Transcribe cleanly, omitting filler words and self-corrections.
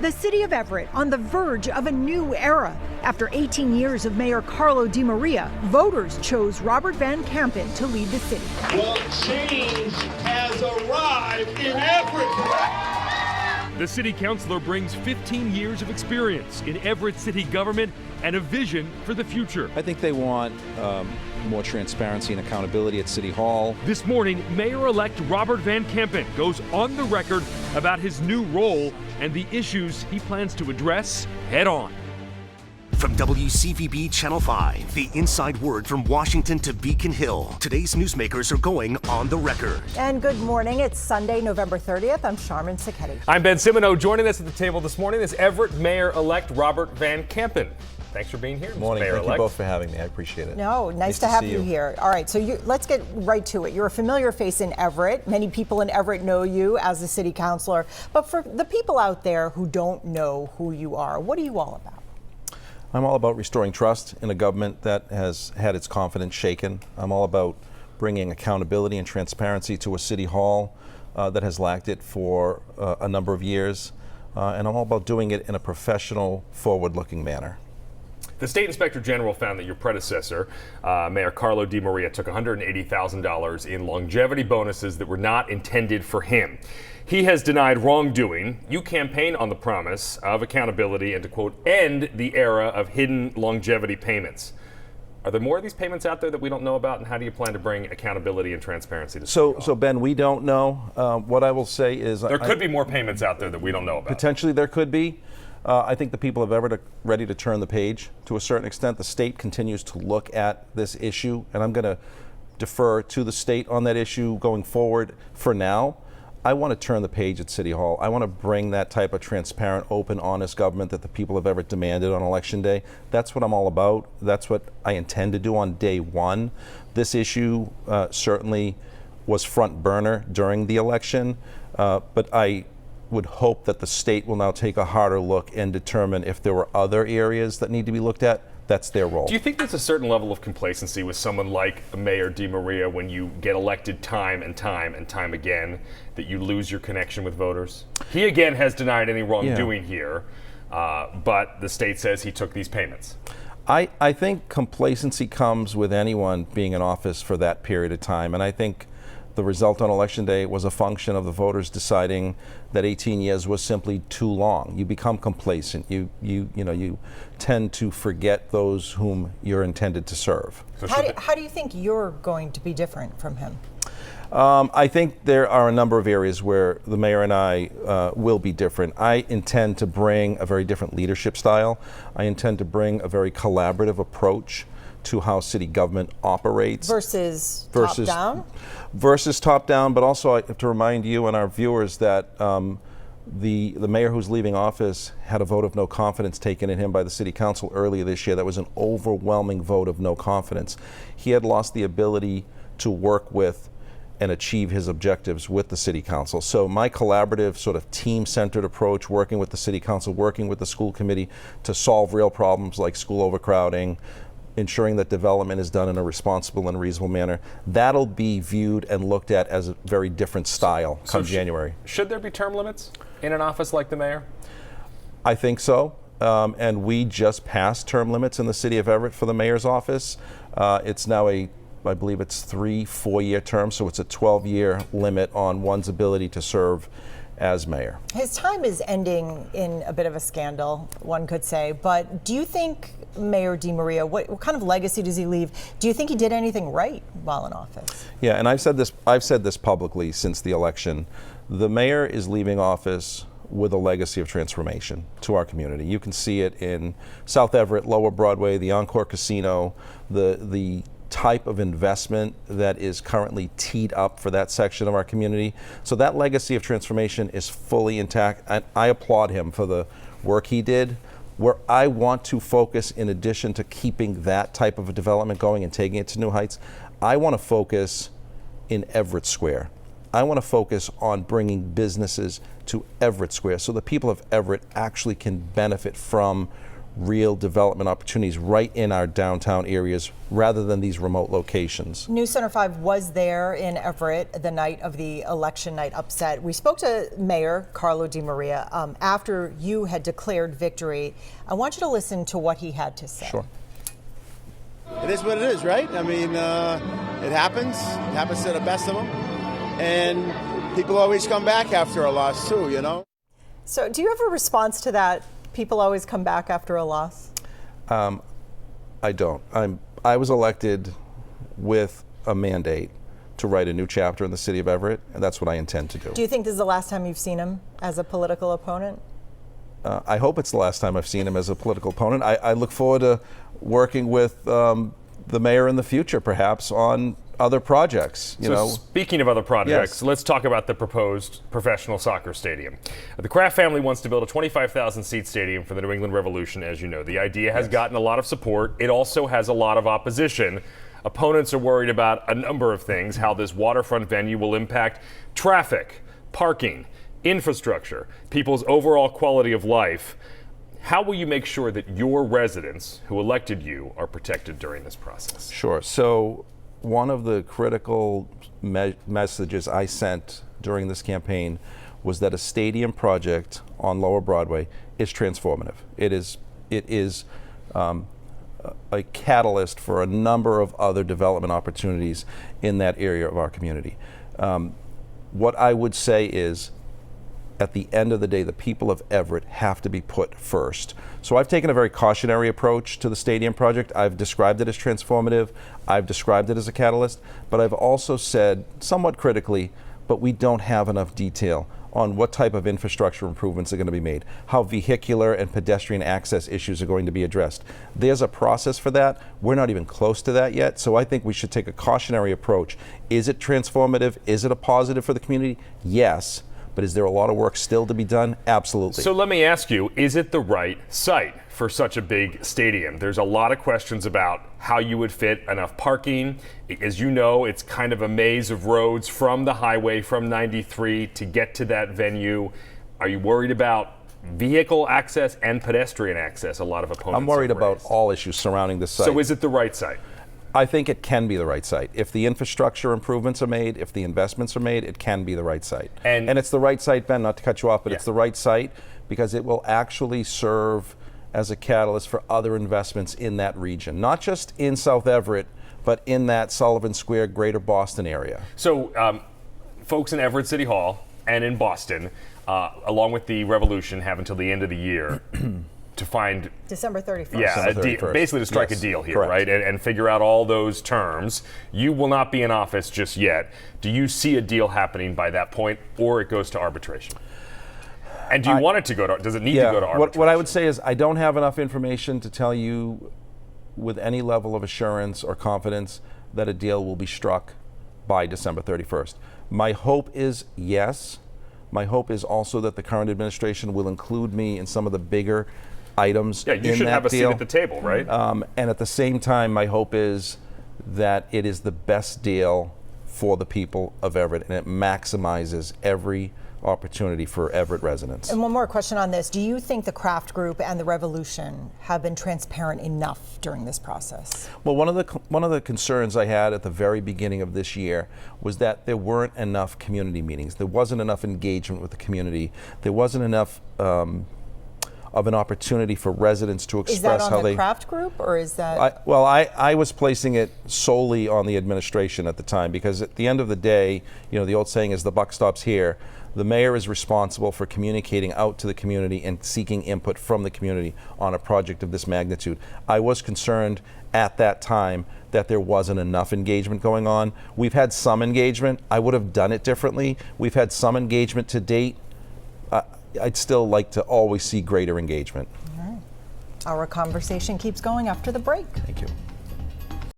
The city of Everett on the verge of a new era. After 18 years of Mayor Carlo DiMaria, voters chose Robert Van Kampen to lead the city. Well, change has arrived in Everett. The city councilor brings 15 years of experience in Everett city government and a vision for the future. I think they want more transparency and accountability at City Hall. This morning, Mayor-elect Robert Van Kampen goes on the record about his new role and the issues he plans to address head on. From WCVB Channel 5, the inside word from Washington to Beacon Hill. Today's newsmakers are going on the record. And good morning. It's Sunday, November 30th. I'm Charmin Sacchetti. I'm Ben Simoneau. Joining us at the table this morning is Everett Mayor-elect Robert Van Kampen. Thanks for being here, Mr. Morning. Mayor-elect. Thank you both for having me. I appreciate it. No, nice to have you here. All right, so let's get right to it. You're a familiar face in Everett. Many people in Everett know you as a city councilor. But for the people out there who don't know who you are, what are you all about? I'm all about restoring trust in a government that has had its confidence shaken. I'm all about bringing accountability and transparency to a city hall that has lacked it for a number of years. And I'm all about doing it in a professional, forward-looking manner. The State Inspector General found that your predecessor, Mayor Carlo DiMaria, took $180,000 in longevity bonuses that were not intended for him. He has denied wrongdoing. You campaign on the promise of accountability and to, quote, end the era of hidden longevity payments. Are there more of these payments out there that we don't know about, and how do you plan to bring accountability and transparency to City Hall? So Ben, we don't know. What I will say is there could be more payments out there that we don't know about. Potentially there could be. I think the people of Everett are ready to turn the page to a certain extent. The state continues to look at this issue, and I'm going to defer to the state on that issue going forward. For now, I want to turn the page at City Hall. I want to bring that type of transparent, open, honest government that the people of Everett demanded on Election Day. That's what I'm all about. That's what I intend to do on day one. This issue certainly was front burner during the election, but I would hope that the state will now take a harder look and determine if there were other areas that need to be looked at. That's their role. Do you think there's a certain level of complacency with someone like Mayor DiMaria when you get elected time and time and time again, that you lose your connection with voters? He again has denied any wrongdoing here, but the state says he took these payments. I think complacency comes with anyone being in office for that period of time, and I think the result on Election Day was a function of the voters deciding that 18 years was simply too long. You become complacent. You tend to forget those whom you're intended to serve. So how do you think you're going to be different from him? I think there are a number of areas where the mayor and I will be different. I intend to bring a very different leadership style. I intend to bring a very collaborative approach to how city government operates. Versus top-down? Versus top-down, but also I have to remind you and our viewers that the mayor who's leaving office had a vote of no confidence taken in him by the city council earlier this year. That was an overwhelming vote of no confidence. He had lost the ability to work with and achieve his objectives with the city council. So my collaborative sort of team-centered approach, working with the city council, working with the school committee to solve real problems like school overcrowding, ensuring that development is done in a responsible and reasonable manner, that'll be viewed and looked at as a very different style come January. Should there be term limits in an office like the mayor? I think so. And we just passed term limits in the city of Everett for the mayor's office. It's now I believe it's 3-4-year terms, so it's a 12-year limit on one's ability to serve as mayor. His time is ending in a bit of a scandal, one could say, but do you think Mayor DiMaria, what kind of legacy does he leave? Do you think he did anything right while in office? Yeah, and I've said this publicly since the election. The mayor is leaving office with a legacy of transformation to our community. You can see it in South Everett, Lower Broadway, the Encore Casino, the type of investment that is currently teed up for that section of our community. So that legacy of transformation is fully intact. I applaud him for the work he did. Where I want to focus, in addition to keeping that type of a development going and taking it to new heights, I want to focus in Everett Square. I want to focus on bringing businesses to Everett Square so the people of Everett actually can benefit from real development opportunities right in our downtown areas rather than these remote locations. News Center 5 was there in Everett the night of the election night upset. We spoke to Mayor Carlo DiMaria after you had declared victory. I want you to listen to what he had to say. Sure. It is what it is, right? I mean, it happens. It happens to the best of them. And people always come back after a loss, too, you know? So do you have a response to that? People always come back after a loss? I don't. I was elected with a mandate to write a new chapter in the city of Everett, and that's what I intend to do. Do you think this is the last time you've seen him as a political opponent? I hope it's the last time I've seen him as a political opponent. I look forward to working with the mayor in the future, perhaps, on other projects. Speaking of other projects, Yes. let's talk about the proposed professional soccer stadium. The Kraft family wants to build a 25,000-seat stadium for the New England Revolution, as you know. The idea has gotten a lot of support. It also has a lot of opposition. Opponents are worried about a number of things, how this waterfront venue will impact traffic, parking, infrastructure, people's overall quality of life. How will you make sure that your residents who elected you are protected during this process? Sure. So one of the critical messages I sent during this campaign was that a stadium project on Lower Broadway is transformative. It is a catalyst for a number of other development opportunities in that area of our community. What I would say is, at the end of the day, the people of Everett have to be put first. So I've taken a very cautionary approach to the stadium project. I've described it as transformative. I've described it as a catalyst. But I've also said, somewhat critically, but we don't have enough detail on what type of infrastructure improvements are going to be made, how vehicular and pedestrian access issues are going to be addressed. There's a process for that. We're not even close to that yet. So I think we should take a cautionary approach. Is it transformative? Is it a positive for the community? Yes. But is there a lot of work still to be done? Absolutely. So let me ask you, is it the right site for such a big stadium? There's a lot of questions about how you would fit enough parking. As you know, it's kind of a maze of roads from the highway, from 93 to get to that venue. Are you worried about vehicle access and pedestrian access? A lot of opponents I'm worried have about raised. all issues surrounding this site. So is it the right site? I think it can be the right site. If the infrastructure improvements are made, if the investments are made, it can be the right site. And it's the right site, Ben, not to cut you off, but it's the right site because it will actually serve as a catalyst for other investments in that region. Not just in South Everett, but in that Sullivan Square, Greater Boston area. So folks in Everett City Hall and in Boston, along with the Revolution, have until the end of the year to find December 31st. Yeah, December 31st. basically to strike Yes, a deal here, correct. right? And figure out all those terms. You will not be in office just yet. Do you see a deal happening by that point, or it goes to arbitration? And do you want it to go to? Does it need to go to arbitration? What I would say is I don't have enough information to tell you with any level of assurance or confidence that a deal will be struck by December 31st. My hope is yes. My hope is also that the current administration will include me in some of the bigger items in that deal. Yeah, you should have a seat at the table, right? And at the same time, my hope is that it is the best deal for the people of Everett, and it maximizes every opportunity for Everett residents. And one more question on this. Do you think the Kraft Group and the Revolution have been transparent enough during this process? Well, one of the concerns I had at the very beginning of this year was that there weren't enough community meetings. There wasn't enough engagement with the community. There wasn't enough of an opportunity for residents to express how they... Is that how on the Kraft Group, or is that... I was placing it solely on the administration at the time, because at the end of the day, you know, the old saying is the buck stops here. The mayor is responsible for communicating out to the community and seeking input from the community on a project of this magnitude. I was concerned at that time that there wasn't enough engagement going on. We've had some engagement. I would have done it differently. We've had some engagement to date. I'd still like to always see greater engagement. All right. Our conversation keeps going after the break. Thank you.